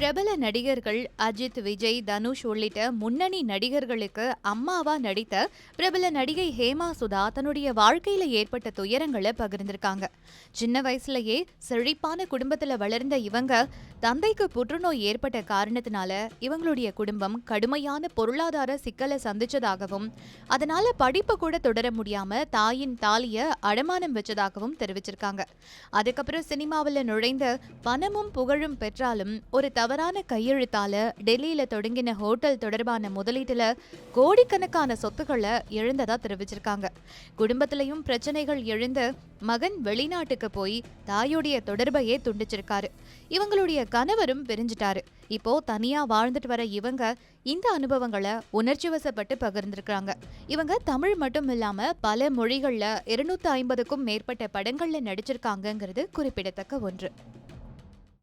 பிரபல நடிகர்கள் அஜித், விஜய், தனுஷ் உள்ளிட்ட முன்னணி நடிகர்களுக்கு அம்மாவா நடித்த பிரபல நடிகை ஹேமா சுதா தன்னுடைய வாழ்க்கையில ஏற்பட்ட துயரங்களை பகிர்ந்திருக்காங்க. சின்ன வயசுலயே செழிப்பான குடும்பத்துல வளர்ந்த இவங்க தந்தைக்கு புற்றுநோய் ஏற்பட்ட காரணத்தினால இவங்களுடைய குடும்பம் கடுமையான பொருளாதார சிக்கலை சந்திச்சதாகவும் அதனால படிப்பு கூட தொடர முடியாம தாயின் தாலிய அடமானம் வச்சதாகவும் தெரிவிச்சிருக்காங்க. அதுக்கப்புறம் சினிமாவில் நுழைந்த பணமும் புகழும் பெற்றாலும் ஒரு தவறான கையெழுத்தால டெல்லியில தொடங்கின ஹோட்டல் தொடர்பான முதலீட்டுல கோடிக்கணக்கான சொத்துக்களை இழந்ததா தெரிவிச்சிருக்காங்க. குடும்பத்திலையும் பிரச்சனைகள் எழுந்த மகன் வெளிநாட்டுக்கு போய் தாயுடைய தொடர்பையே துண்டிச்சிருக்காரு. இவங்களுடைய கணவரும் பிரிஞ்சிட்டாரு. இப்போ தனியா வாழ்ந்துட்டு வர இவங்க இந்த அனுபவங்களை உணர்ச்சி வசப்பட்டு பகிர்ந்திருக்காங்க. இவங்க தமிழ் மட்டும் இல்லாம பல மொழிகள்ல 250க்கும் மேற்பட்ட படங்கள்ல நடிச்சிருக்காங்கிறது குறிப்பிடத்தக்க ஒன்று.